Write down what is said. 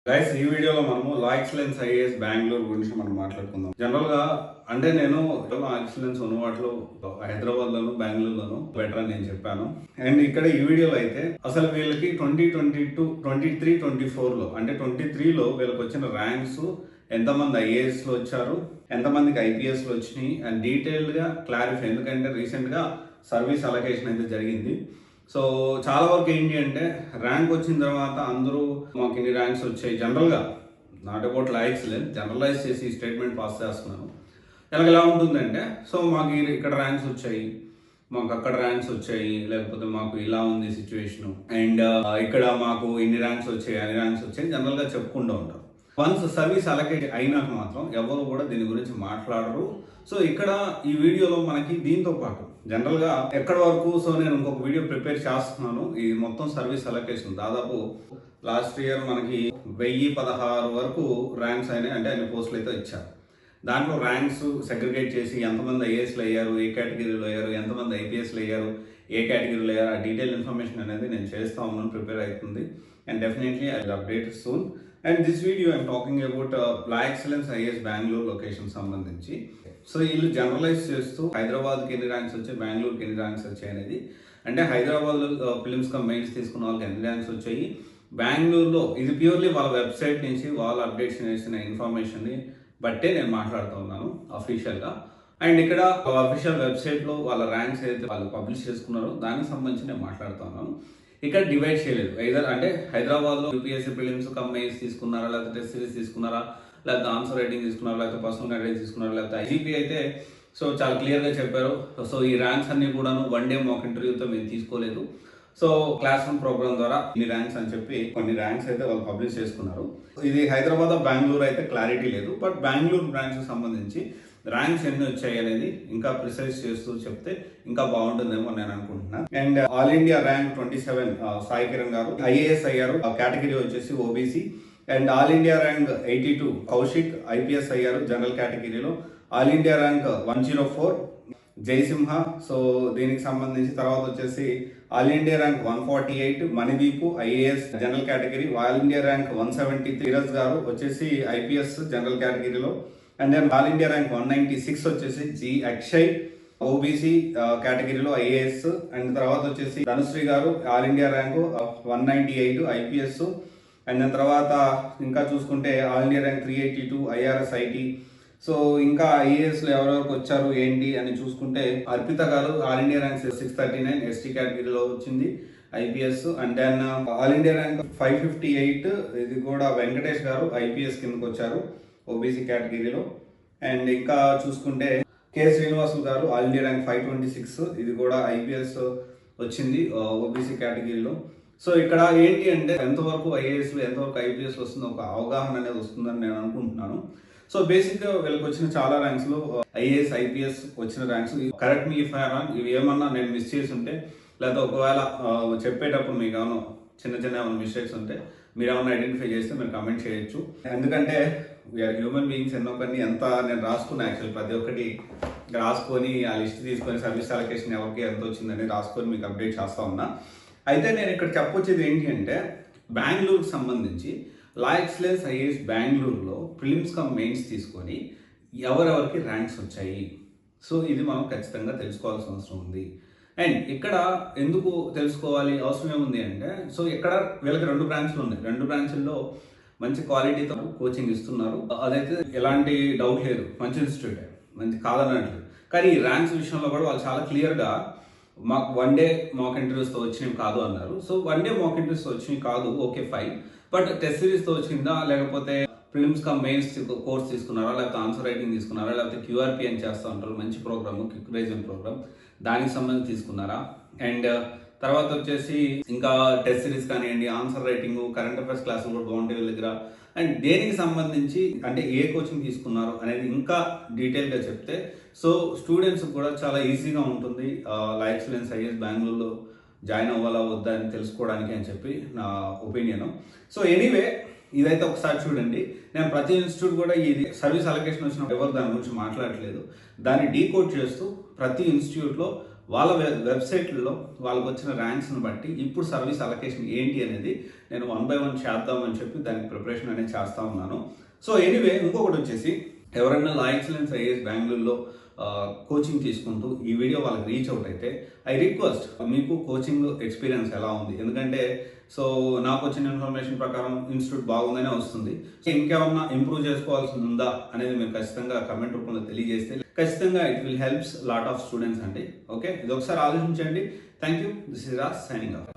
Guys ఈ వీడియోలో మనము లా ఎక్సలెన్స్ ఐఏఎస్ బెంగళూరు గురించి మనం మాట్లాడుకుందాం. జనరల్ గా అంటే నేను లా ఎక్సలెన్స్ ఉన్న వాటిలో హైదరాబాద్ లోను బెంగళూరులోను బెటర్ అని నేను చెప్పాను. అండ్ ఇక్కడ ఈ వీడియోలో అయితే అసలు వీళ్ళకి 2022 23 24లో అంటే 23లో వీళ్ళకి వచ్చిన ర్యాంక్స్ ఎంతమంది ఐఏఎస్ లో వచ్చారు, ఎంతమందికి ఐపీఎస్ లో వచ్చినాయి అండ్ డీటెయిల్డ్ గా క్లారిఫై. ఎందుకంటే రీసెంట్ గా సర్వీస్ అలొకేషన్ అయితే జరిగింది. సో చాలా వరకు ఏంటి అంటే ర్యాంక్ వచ్చిన తర్వాత అందరూ మాకు ఇన్ని ర్యాంక్స్ వచ్చాయి, జనరల్గా not about law excellence generalize చేసి స్టేట్మెంట్ పాస్ చేస్తున్నాను. ఎలా ఉంటుందంటే సో మాకు ఇక్కడ ర్యాంక్స్ వచ్చాయి, మాకు అక్కడ ర్యాంక్స్ వచ్చాయి, లేకపోతే మాకు ఇలా ఉంది సిచ్యువేషన్ అండ్ ఇక్కడ మాకు ఇన్ని ర్యాంక్స్ వచ్చాయి అన్ని ర్యాంక్స్ వచ్చాయి జనరల్గా చెప్పుకుంటూ ఉంటారు. వన్స్ సర్వీస్ అలొకేట్ అయినాక మాత్రం ఎవరు కూడా దీని గురించి మాట్లాడరు. సో ఇక్కడ ఈ వీడియోలో మనకి దీంతో పాటు జనరల్గా ఎక్కడి వరకు సో నేను ఇంకొక వీడియో ప్రిపేర్ చేస్తున్నాను. ఈ మొత్తం సర్వీస్ అలొకేషన్ దాదాపు లాస్ట్ ఇయర్ మనకి 1016 వరకు ర్యాంక్స్ అయినాయి, అంటే అన్ని పోస్టులు అయితే ఇచ్చారు. దాంట్లో ర్యాంక్స్ సెగ్రిగేట్ చేసి ఎంతమంది ఐఏఎస్లు అయ్యారు, ఏ కేటగిరీలో అయ్యారు, ఎంతమంది ఐపీఎస్లు అయ్యారు, ఏ కేటగిరీలో అయ్యారు, ఆ డీటెయిల్ ఇన్ఫర్మేషన్ అనేది నేను చేస్తా ఉన్నాను, ప్రిపేర్ అవుతుంది. And definitely I will update soon. And this video I'm talking about law excellence IAS Bengaluru location సంబంధించి. సో వీళ్ళు జనరలైజ్ చేస్తూ హైదరాబాద్కి ఎన్ని ర్యాంక్స్ వచ్చాయి, బెంగళూరుకి ఎన్ని ర్యాంక్స్ వచ్చాయి అనేది, అంటే హైదరాబాద్లో ఫిలిమ్స్ కమ్ మెయిన్స్ తీసుకున్న వాళ్ళకి ఎన్ని ర్యాంక్స్ వచ్చాయి, బెంగళూరులో ఇది ప్యూర్లీ వాళ్ళ వెబ్సైట్ నుంచి వాళ్ళు అప్డేట్స్ చేసిన ఇన్ఫర్మేషన్ని బట్టే నేను మాట్లాడుతూ ఉన్నాను అఫీషియల్గా. అండ్ ఇక్కడ అఫీషియల్ వెబ్సైట్లో వాళ్ళ ర్యాంక్స్ ఏదైతే వాళ్ళు పబ్లిష్ చేసుకున్నారో దానికి సంబంధించి నేను మాట్లాడుతూ ఉన్నాను. ఇక్కడ డివైడ్ చేయలేదు, ఐదర్ అంటే హైదరాబాద్లో యూపీఎస్సీ ప్రిలిమ్స్ కమ్ మెయిన్స్ తీసుకున్నారా, లేకపోతే టెస్ట్ సిరీస్ తీసుకున్నారా, లేకపోతే ఆన్సర్ రైటింగ్ తీసుకున్నారా, లేకపోతే పర్సనల్ గైడెన్స్ తీసుకున్నారా, లేకపోతే ఐజీపీ అయితే సో చాలా క్లియర్గా చెప్పారు. సో ఈ ర్యాంక్స్ అన్ని కూడాను వన్ డే మాక్ ఇంటర్వ్యూతో మేము తీసుకోలేదు. సో క్లాస్ రూమ్ ప్రోగ్రామ్ ద్వారా ఇన్ని ర్యాంక్స్ అని చెప్పి కొన్ని ర్యాంక్స్ అయితే వాళ్ళు పబ్లిష్ చేసుకున్నారు. ఇది హైదరాబాద్ బెంగళూరు అయితే క్లారిటీ లేదు, బట్ బెంగళూరు బ్రాంచ్కి సంబంధించి ర్యాంక్స్ ఎన్ని వచ్చాయి అనేది ఇంకా ప్రిసైజ్ చేస్తూ చెప్తే ఇంకా బాగుంటుందేమో నేను అనుకుంటున్నాను. And all India rank 27 Sai Kiran garu IAS అయ్యారు, కేటగిరీ వచ్చేసి OBC. And all India rank 82 Kaushik IPS అయ్యారు జనరల్ కేటగిరీలో. All India rank 104 Jayasimha. So దీనికి సంబంధించి తర్వాత వచ్చేసి all India rank 148 Manideep IAS general category. All India rank 170 Dheeraj garu వచ్చేసి ఐపీఎస్ జనరల్ కేటగిరీలో. And then all India rank 196 వచ్చేసి జి అక్షయ్ ఓబీసీ కేటగిరీలో ఐఏఎస్. అండ్ తర్వాత వచ్చేసి ధనుశ్రీ గారు all India rank 198 IPS. And దాని తర్వాత ఇంకా చూసుకుంటే all India rank 382 IRS IT. So ఇంకా ఐఏఎస్లో ఎవరెవరికి వచ్చారు ఏంటి అని చూసుకుంటే అర్పిత గారు ఆల్ ఇండియా ర్యాంక్ 639 ఎస్టీ కేటగిరీలో వచ్చింది IPS. And then all India rank 558 ఇది కూడా వెంకటేష్ గారు ఐపీఎస్ కిందకి వచ్చారు ఓబీసీ కేటగిరీలో. అండ్ ఇంకా చూసుకుంటే కె శ్రీనివాసులు గారు ఆల్ ఇండియా ర్యాంక్ 526 ఇది కూడా ఐపీఎస్ వచ్చింది ఓబీసీ కేటగిరీలో. సో ఇక్కడ ఏంటి అంటే ఎంతవరకు ఐఏఎస్లు ఎంతవరకు ఐపీఎస్ వస్తుందో ఒక అవగాహన అనేది వస్తుందని నేను అనుకుంటున్నాను. సో బేసిక్గా వీళ్ళకి వచ్చిన చాలా ర్యాంక్స్లో ఐఏఎస్ ఐపీఎస్ వచ్చిన ranks correct me if I wrong, ఇవి ఏమన్నా నేను మిస్ చేసి ఉంటే లేదా ఒకవేళ చెప్పేటప్పుడు మీకు ఏమన్నా చిన్న మిస్టేక్స్ ఉంటే మీరు ఏమన్నా ఐడెంటిఫై చేస్తే మీరు కమెంట్ చేయొచ్చు. ఎందుకంటే వీఆర్ హ్యూమన్ బీయింగ్స్ ఎన్నో కొన్ని ఎంత నేను రాసుకున్నా యాక్చువల్ ప్రతి ఒక్కటి రాసుకొని ఆ లిస్ట్ తీసుకొని సర్వీస్ అలొకేషన్ ఎవరికి ఎంత వచ్చిందని రాసుకొని మీకు అప్డేట్ చేస్తా ఉన్నా. అయితే నేను ఇక్కడ చెప్పొచ్చేది ఏంటి అంటే బెంగళూరుకి సంబంధించి లా ఎక్సలెన్స్ ఐఏఎస్ బెంగళూరులో ప్రిలిమ్స్ కమ్ మెయిన్స్ తీసుకొని ఎవరెవరికి ర్యాంక్స్ వచ్చాయి, సో ఇది మనం ఖచ్చితంగా తెలుసుకోవాల్సిన అవసరం ఉంది. అండ్ ఇక్కడ ఎందుకు తెలుసుకోవాలి అవసరం ఏముంది అంటే సో ఇక్కడ వీళ్ళకి 2 బ్రాంచ్లు ఉన్నాయి, 2 బ్రాంచ్ల్లో మంచి క్వాలిటీతో కోచింగ్ ఇస్తున్నారు, అదైతే ఎలాంటి డౌట్ లేదు, మంచి ఇన్స్టిట్యూట్ మంచి కాదన్నట్లు. కానీ ఈ ర్యాంక్స్ విషయంలో కూడా వాళ్ళు చాలా క్లియర్గా మాకు వన్ డే మాక్ ఇంటర్వ్యూస్తో వచ్చినవి కాదు అన్నారు. సో వన్ డే మాక్ ఇంటర్వ్యూస్తో వచ్చినవి కాదు, ఓకే ఫైన్, బట్ టెస్ట్ సిరీస్తో వచ్చిందా, లేకపోతే ప్రిలిమ్స్ కమ్ మెయిన్స్ కోర్స్ తీసుకున్నారా, లేకపోతే ఆన్సర్ రైటింగ్ తీసుకున్నారా, లేకపోతే క్యూఆర్పీ అని చేస్తూ ఉంటారు మంచి ప్రోగ్రామ్ క్విక్ రివిజన్ ప్రోగ్రామ్ దానికి సంబంధించి తీసుకున్నారా. అండ్ తర్వాత వచ్చేసి ఇంకా టెస్ట్ సిరీస్ కానివ్వండి, ఆన్సర్ రైటింగ్, కరెంట్ అఫైర్స్ క్లాసులు కూడా బాగుంటాయి వీళ్ళ దగ్గర. అండ్ దేనికి సంబంధించి అంటే ఏ కోచింగ్ తీసుకున్నారు అనేది ఇంకా డీటెయిల్గా చెప్తే సో స్టూడెంట్స్ కూడా చాలా ఈజీగా ఉంటుంది లా ఎక్సలెన్స్ ఐఏఎస్ బెంగళూరులో జాయిన్ అవ్వాలా వద్దా అని తెలుసుకోవడానికి అని చెప్పి నా ఒపీనియన్. సో ఎనీవే ఇదైతే ఒకసారి చూడండి. నేను ప్రతి ఇన్స్టిట్యూట్ కూడా ఇది సర్వీస్ అలొకేషన్ వచ్చినప్పుడు ఎవరు దాని గురించి మాట్లాడట్లేదు, దాన్ని డీకోడ్ చేస్తూ ప్రతి ఇన్స్టిట్యూట్లో వాళ్ళ వెబ్సైట్లలో వాళ్ళకు వచ్చిన ర్యాంక్స్ని బట్టి ఇప్పుడు సర్వీస్ అలొకేషన్ ఏంటి అనేది నేను 1 by 1 చేద్దామని చెప్పి దానికి ప్రిపరేషన్ అనేది చేస్తూ ఉన్నాను. సో ఎనీవే, ఇంకొకటి వచ్చేసి ఎవరైనా లా ఎక్సలెన్స్ ఐఏఎస్ బెంగళూరులో కోచింగ్ తీసుకుంటూ ఈ వీడియో వాళ్ళకి రీచ్ అవుట్ అయితే ఐ రిక్వెస్ట్, మీకు కోచింగ్ ఎక్స్పీరియన్స్ ఎలా ఉంది? ఎందుకంటే సో నాకు వచ్చిన ఇన్ఫర్మేషన్ ప్రకారం ఇన్స్టిట్యూట్ బాగుందనే వస్తుంది. ఇంకేమన్నా ఇంప్రూవ్ చేసుకోవాల్సి ఉందా అనేది మీరు ఖచ్చితంగా కమెంట్ రూపంలో తెలియజేస్తే ఖచ్చితంగా it will helps lot of students అండి. ఓకే, ఇది ఒకసారి ఆలోచించండి. Thank you. This is Raj signing off.